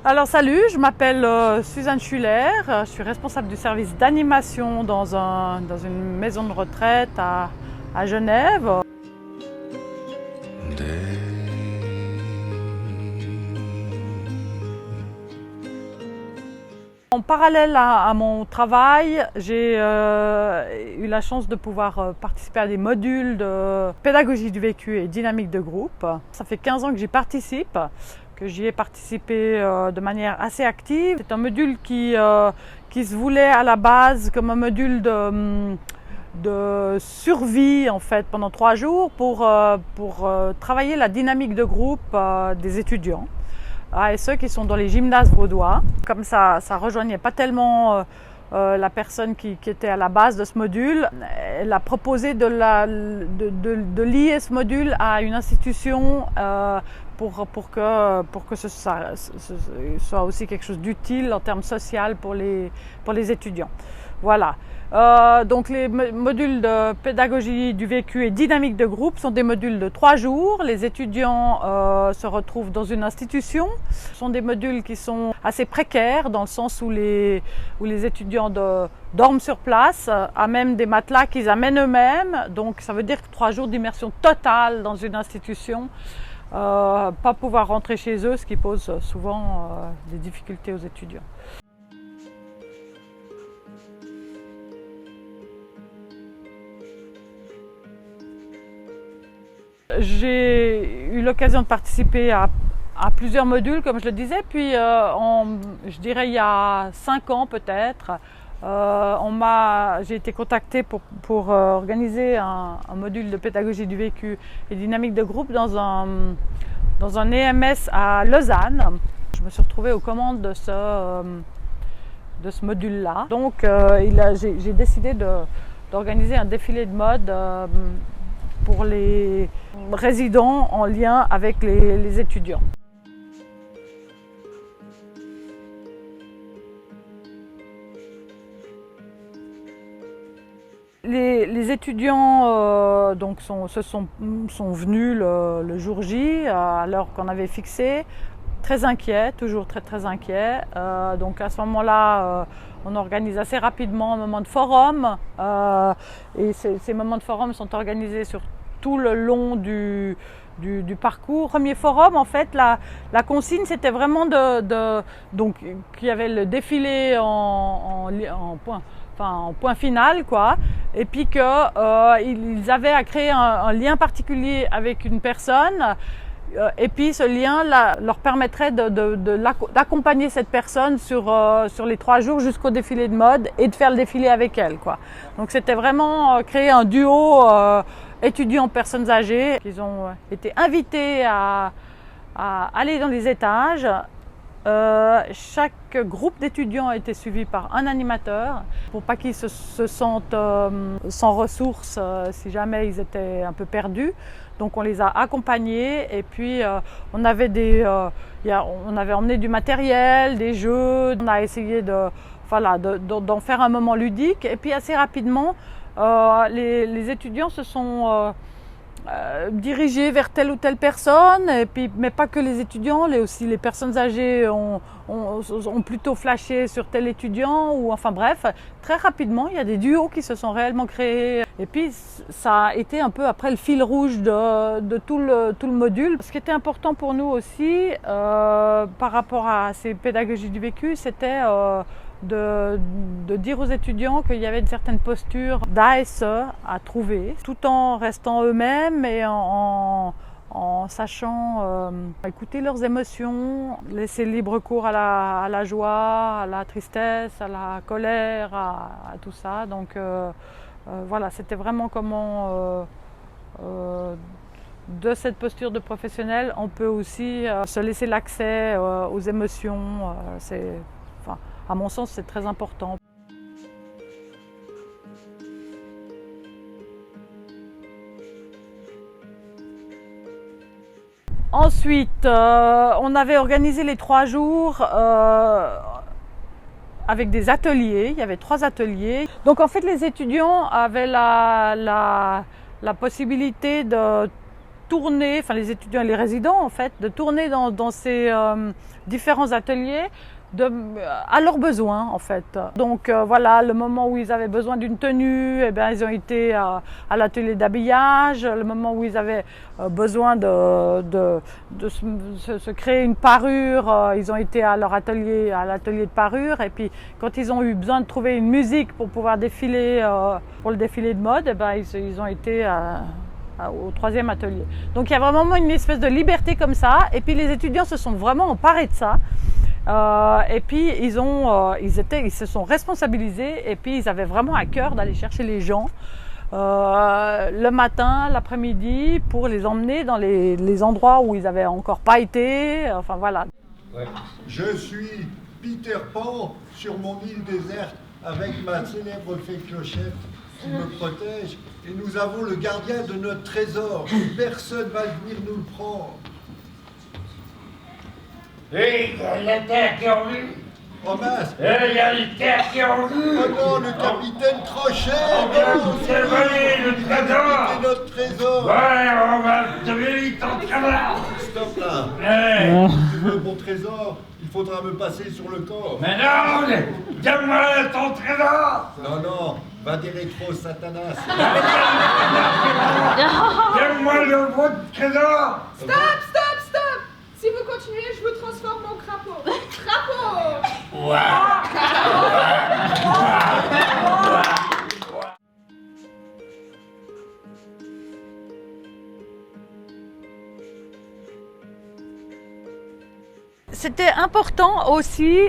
Alors salut, je m'appelle Suzanne Schuller, je suis responsable du service d'animation dans une maison de retraite à Genève. En parallèle à mon travail, j'ai eu la chance de pouvoir participer à des modules de pédagogie du vécu et dynamique de groupe. Ça fait 15 ans que j'y participe, que j'y ai participé de manière assez active. C'est un module qui se voulait à la base comme un module de survie en fait pendant 3 jours pour travailler la dynamique de groupe des étudiants. Et ceux qui sont dans les gymnases vaudois. Comme ça rejoignait pas tellement la personne qui était à la base de ce module. Elle a proposé de lier ce module à une institution pour que ce soit aussi quelque chose d'utile en termes social pour les étudiants. Voilà. Donc les modules de pédagogie du vécu et dynamique de groupe sont des modules de 3 jours. Les étudiants se retrouvent dans une institution. Ce sont des modules qui sont assez précaires dans le sens où les étudiants dorment sur place, à même des matelas qu'ils amènent eux-mêmes. Donc ça veut dire 3 jours d'immersion totale dans une institution. Pas pouvoir rentrer chez eux, ce qui pose souvent des difficultés aux étudiants. J'ai eu l'occasion de participer à plusieurs modules, comme je le disais, puis je dirais il y a 5 ans peut-être, j'ai été contactée pour organiser un module de pédagogie du vécu et dynamique de groupe dans un EMS à Lausanne. Je me suis retrouvée aux commandes de ce module-là. Donc j'ai décidé d'organiser un défilé de mode pour les résidents en lien avec les étudiants. Les étudiants donc sont venus le jour J à l'heure qu'on avait fixée, très inquiets, toujours très inquiets. Donc à ce moment-là, on organise assez rapidement un moment de forum et ces moments de forum sont organisés sur tout le long du parcours. Premier forum, en fait, la consigne, c'était vraiment donc qu'il y avait le défilé en point final, quoi, et puis qu'ils avaient à créer un lien particulier avec une personne. Et puis ce lien leur permettrait d'accompagner cette personne sur les 3 jours jusqu'au défilé de mode et de faire le défilé avec elle, quoi. Donc c'était vraiment créer un duo étudiants personnes âgées. Ils ont été invités à aller dans les étages. Chaque groupe d'étudiants a été suivi par un animateur pour pas qu'ils se sentent sans ressources si jamais ils étaient un peu perdus. Donc on les a accompagnés et puis on avait emmené du matériel, des jeux. On a essayé d'en faire un moment ludique et puis assez rapidement les étudiants se sont dirigés vers telle ou telle personne, et puis, mais pas que les étudiants, aussi les personnes âgées ont plutôt flashé sur tel étudiant, ou enfin bref, très rapidement il y a des duos qui se sont réellement créés. Et puis ça a été un peu après le fil rouge de tout le module. Ce qui était important pour nous aussi par rapport à ces pédagogies du vécu, c'était de dire aux étudiants qu'il y avait une certaine posture d'ASE à trouver, tout en restant eux-mêmes et en sachant écouter leurs émotions, laisser libre cours à la joie, à la tristesse, à la colère, à tout ça. Donc voilà, c'était vraiment comment de cette posture de professionnel, on peut aussi se laisser l'accès aux émotions. À mon sens, c'est très important. Ensuite, on avait organisé les 3 jours avec des ateliers. Il y avait 3 ateliers. Donc en fait, les étudiants avaient la possibilité de tourner, enfin les étudiants et les résidents en fait, de tourner dans ces différents ateliers à leurs besoins en fait. Donc voilà, le moment où ils avaient besoin d'une tenue, eh bien, ils ont été à l'atelier d'habillage. Le moment où ils avaient besoin de se créer une parure, ils ont été à leur atelier, à l'atelier de parure. Et puis quand ils ont eu besoin de trouver une musique pour pouvoir défiler, pour le défilé de mode, eh bien, ils ont été au troisième atelier. Donc il y a vraiment une espèce de liberté comme ça. Et puis les étudiants se sont vraiment emparés de ça. Et puis ils se sont responsabilisés et puis ils avaient vraiment à cœur d'aller chercher les gens le matin, l'après-midi pour les emmener dans les endroits où ils n'avaient encore pas été. Enfin voilà. Ouais. Je suis Peter Pan sur mon île déserte avec ma célèbre fée Clochette qui me protège et nous avons le gardien de notre trésor. Personne ne va venir nous le prendre. Et il y a la terre qui en vue. Oh mince! Il y a les terres qui en vue. Oh non, le capitaine Crochet! On vient vous faire voler le trésor. C'est notre trésor! Ouais, on va te vite en trésor. Stop là! Ouais. Si tu veux mon trésor, il faudra me passer sur le corps. Mais non, donne-moi ton trésor. Non, non, va des rétros, Satanas! Donne-moi le votre trésor. Stop! Si vous continuez, je vous transforme en crapaud. Crapaud! C'était important aussi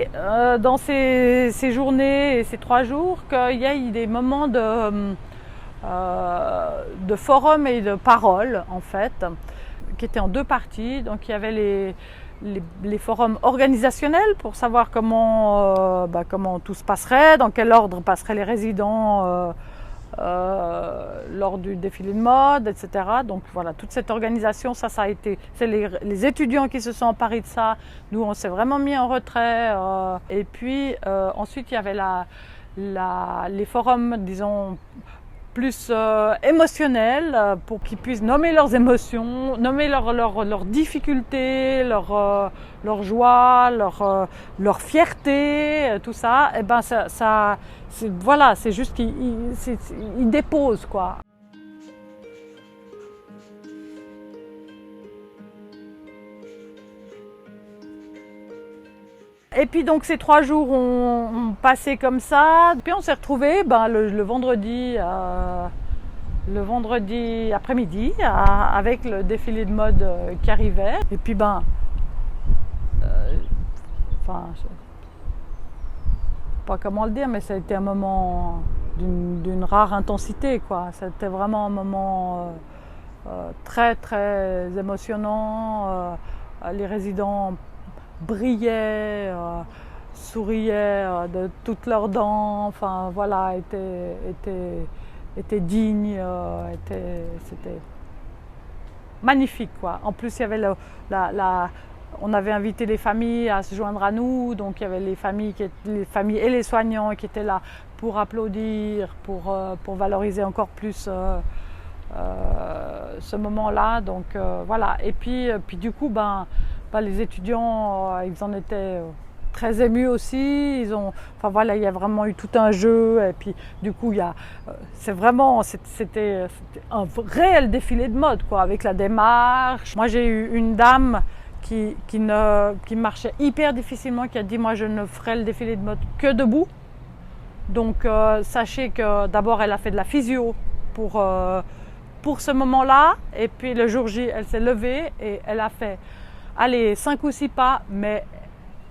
dans ces journées et ces 3 jours qu'il y ait des moments de forum et de parole en fait, qui étaient en 2 parties. Donc il y avait les forums organisationnels pour savoir comment tout se passerait, dans quel ordre passeraient les résidents lors du défilé de mode, etc. Donc voilà, toute cette organisation, ça a été, c'est les étudiants qui se sont emparés de ça. Nous, on s'est vraiment mis en retrait. Et puis ensuite, il y avait les forums, disons, plus émotionnels, pour qu'ils puissent nommer leurs émotions, nommer leurs difficultés, leur joie, leur fierté, tout ça. Et ben c'est juste qu'ils déposent quoi. Et puis donc ces 3 jours ont passé comme ça. Puis on s'est retrouvés le vendredi après-midi avec le défilé de mode qui arrivait. Et puis je sais pas comment le dire, mais ça a été un moment d'une rare intensité quoi. C'était vraiment un moment très très émotionnant. Les résidents brillaient, souriaient de toutes leurs dents, enfin voilà, étaient dignes, c'était magnifique quoi. En plus il y avait on avait invité les familles à se joindre à nous, donc il y avait les familles et les soignants qui étaient là pour applaudir, pour valoriser encore plus ce moment-là. Donc voilà. Et puis du coup les étudiants, ils en étaient très émus aussi. Il y a vraiment eu tout un jeu. Et puis du coup, c'était un réel défilé de mode, quoi, avec la démarche. Moi, j'ai eu une dame qui marchait hyper difficilement, qui a dit: moi, je ne ferai le défilé de mode que debout. Donc, sachez que d'abord, elle a fait de la physio pour ce moment-là. Et puis le jour J, elle s'est levée et elle a fait 5 ou 6 pas, mais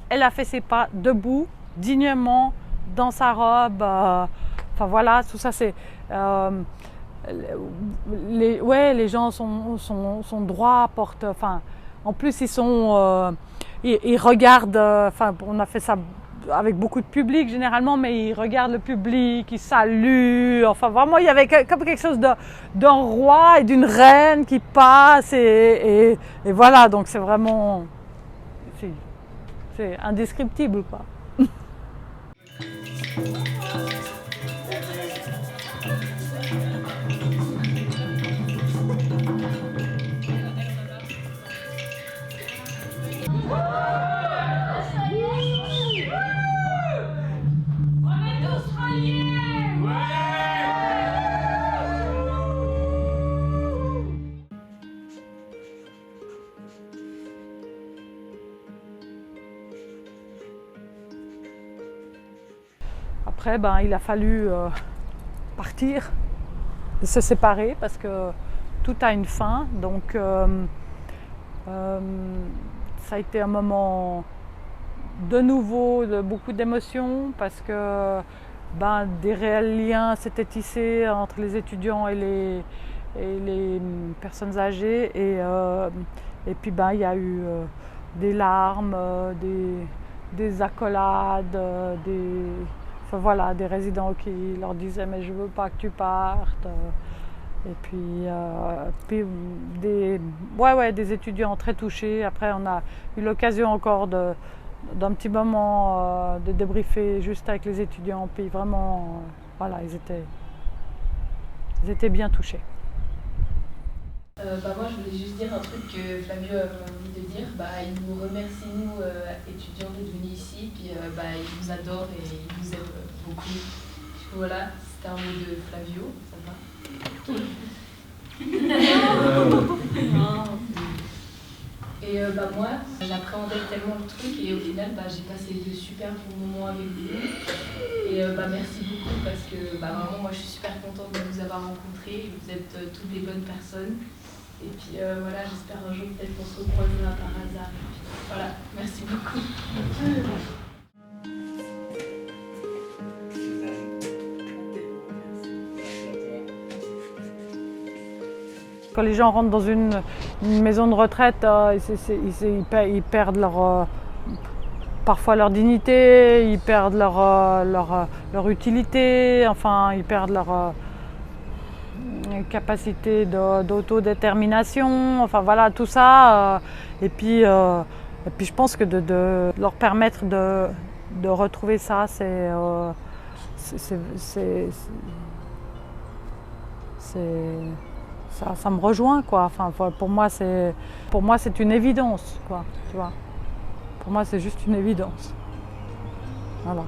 elle a fait ses pas debout, dignement, dans sa robe. Enfin voilà, tout ça c'est... les gens sont droits, portent... Enfin, en plus ils regardent... on a fait ça avec beaucoup de public généralement, mais ils regardent le public, ils saluent. Enfin vraiment, il y avait comme quelque chose d'un roi et d'une reine qui passe et voilà, donc c'est vraiment... C'est indescriptible quoi. Après, il a fallu partir, se séparer parce que tout a une fin. Donc, ça a été un moment de nouveau de beaucoup d'émotions parce que des réels liens s'étaient tissés entre les étudiants et les personnes âgées. Et puis, il y a eu des larmes, des accolades, des résidents qui leur disaient mais je veux pas que tu partes. Et puis, des étudiants très touchés. Après, on a eu l'occasion encore d'un petit moment de débriefer juste avec les étudiants. Puis vraiment, ils étaient bien touchés. Moi, je voulais juste dire un truc que Flavio avait envie de dire. Il nous remercie, nous, étudiants, d'être venus ici. Puis, il nous adore et il nous aime beaucoup. Du coup, voilà, c'était un mot de Flavio. Ça va? Et moi, j'appréhendais tellement le truc et au final, j'ai passé de super bons moments avec vous. Et merci beaucoup parce que vraiment, moi, je suis super contente de vous avoir rencontrés. Vous êtes toutes des bonnes personnes. Et puis j'espère un jour peut-être qu'on se recroisera par hasard. Voilà, merci beaucoup. Quand les gens rentrent dans une maison de retraite, ils perdent parfois leur dignité, ils perdent leur utilité, ils perdent leur capacité d'autodétermination, tout ça. Et puis je pense que de leur permettre de retrouver ça, ça me rejoint, quoi. Pour moi, c'est une évidence, quoi. Tu vois. Pour moi, c'est juste une évidence. Voilà.